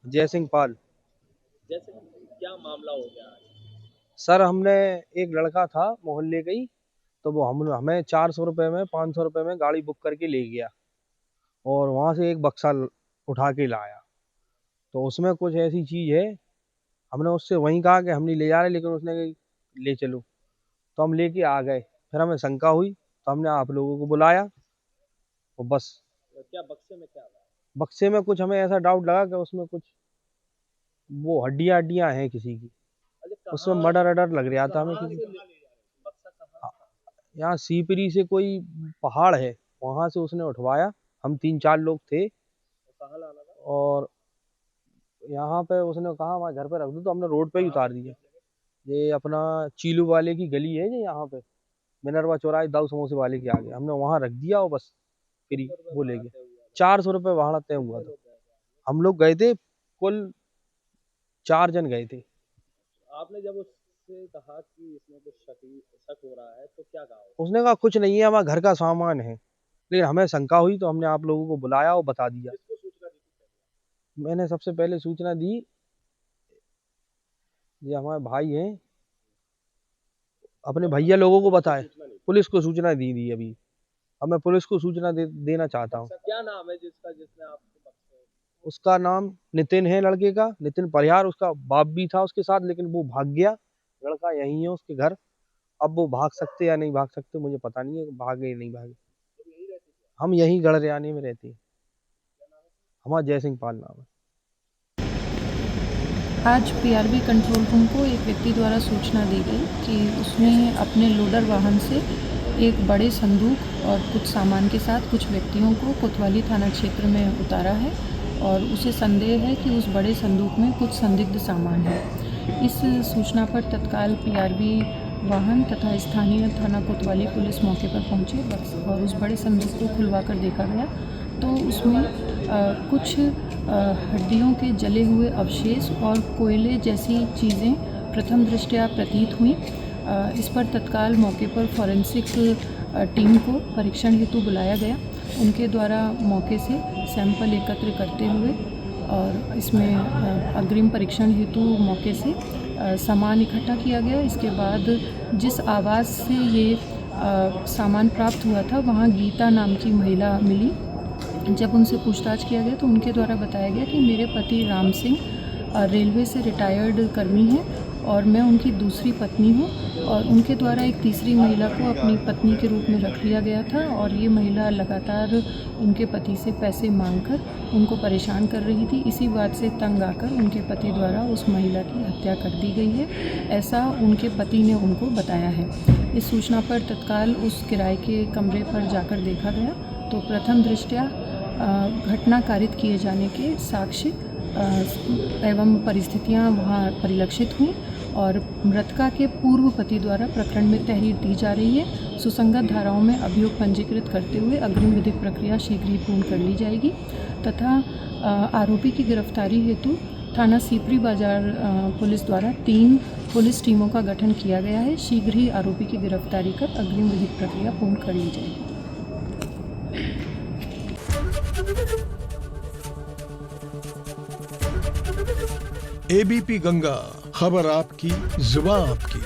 जय सिंह पाल। जैसे क्या मामला हो गया आज? सर हमने एक लड़का था मोहल्ले का ही, तो वो हमें 400 रुपये में 500 रुपये में गाड़ी बुक करके ले गया और वहां से एक बक्सा उठा के लाया। तो उसमें कुछ ऐसी चीज है, हमने उससे वहीं कहा कि हम नहीं ले जा रहे, लेकिन उसने कहा ले चलो, तो हम लेके आ गए। फिर हमें शंका हुई तो हमने आप लोगों को बुलाया और बस। तो क्या बक्से में क्या था? बक्से में कुछ हमें ऐसा डाउट लगा कि उसमें कुछ वो हड्डियां हड्डियां हैं किसी की, अरे उसमें कहाँ मर्डर अडर लग रहा था हमें कहाँ किसी। से बक्सा कहाँ हाँ, था? यहाँ सीपरी से कोई पहाड़ है, वहां से उसने उठवाया। हम 3-4 लोग थे तो कहाँ लाना था? और यहाँ पे उसने कहा हमारे घर पे रख दो, तो हमने रोड पे ही उतार दिया। ये अपना चीलू वाले की गली है ये, यहाँ पे मिनरवा चौराहे दाऊ समोसे वाले के आगे हमने वहां रख दिया और बस फिर कितने रुपए वो ले भाड़ा गए। तय हुआ था? 400 रुपये भाड़ा तय हुआ कितने था। लोग गए थे? हम लोग गए थे, कुल 4 जन गए थे। आपने जब उससे कहा कि इसमें कुछ शक हो रहा है तो क्या कहा? उसने कहा कुछ नहीं है, हमारा घर का सामान है, लेकिन हमें शंका हुई तो हमने आप लोगों को बुलाया और बता दिया। किसको सूचना दी थी पहले? मैंने सबसे पहले सूचना दी, ये हमारे भाई हैं, अपने भैया लोगों को बताया। सूचना नहीं दी। पुलिस को सूचना दी अभी। अब मैं पुलिस को सूचना देना चाहता हूँ। बक्सा क्या नाम है जिसने आपको बक्से? उसका नाम नितिन है, लड़के का नितिन परिहार। उसका बाप भी था उसके साथ, लेकिन वो भाग गया। लड़का यहीं है उसके घर। अब वो भाग सकते या नहीं भाग सकते मुझे पता नहीं है, भागे या नहीं भागे। तुम यही रहती थी? हम यहीं गड़रियानी में रहते हैं। हमारा जय सिंह पाल नाम है। आज पीआरबी कंट्रोल रूम को एक व्यक्ति द्वारा सूचना दी गई कि उसने अपने लोडर वाहन से एक बड़े संदूक और कुछ सामान के साथ कुछ व्यक्तियों को कोतवाली थाना क्षेत्र में उतारा है और उसे संदेह है कि उस बड़े संदूक में कुछ संदिग्ध सामान है। इस सूचना पर तत्काल पीआरबी वाहन तथा स्थानीय थाना कोतवाली पुलिस मौके पर पहुंचे और उस बड़े संदूक को खुलवाकर देखा गया तो उसमें कुछ हड्डियों के जले हुए अवशेष और कोयले जैसी चीज़ें प्रथम दृष्टया प्रतीत हुई। इस पर तत्काल मौके पर फॉरेंसिक टीम को परीक्षण हेतु बुलाया गया। उनके द्वारा मौके से सैंपल एकत्र करते हुए और इसमें अग्रिम परीक्षण हेतु मौके से सामान इकट्ठा किया गया। इसके बाद जिस आवास से ये सामान प्राप्त हुआ था वहाँ गीता नाम की महिला मिली। जब उनसे पूछताछ किया गया तो उनके द्वारा बताया गया कि मेरे पति राम सिंह रेलवे से रिटायर्ड कर्मी हैं और मैं उनकी दूसरी पत्नी हूं और उनके द्वारा एक तीसरी महिला को अपनी पत्नी के रूप में रख लिया गया था और ये महिला लगातार उनके पति से पैसे मांगकर उनको परेशान कर रही थी। इसी बात से तंग आकर उनके पति द्वारा उस महिला की हत्या कर दी गई है, ऐसा उनके पति ने उनको बताया है। इस सूचना पर तत्काल उस किराए के कमरे पर जाकर देखा गया तो प्रथम दृष्टया घटना कारित किए जाने के साक्ष्य एवं परिस्थितियां वहां परिलक्षित हुई और मृतका के पूर्व पति द्वारा प्रकरण में तहरीर दी जा रही है। सुसंगत धाराओं में अभियोग पंजीकृत करते हुए अग्रिम विधिक प्रक्रिया शीघ्र ही पूर्ण कर ली जाएगी तथा आरोपी की गिरफ्तारी हेतु थाना सीपरी बाजार पुलिस द्वारा 3 पुलिस टीमों का गठन किया गया है। शीघ्र ही आरोपी की गिरफ्तारी कर अग्रिम विधिक प्रक्रिया पूर्ण कर ली जाएगी। एबीपी गंगा, खबर आपकी, जुबान आपकी।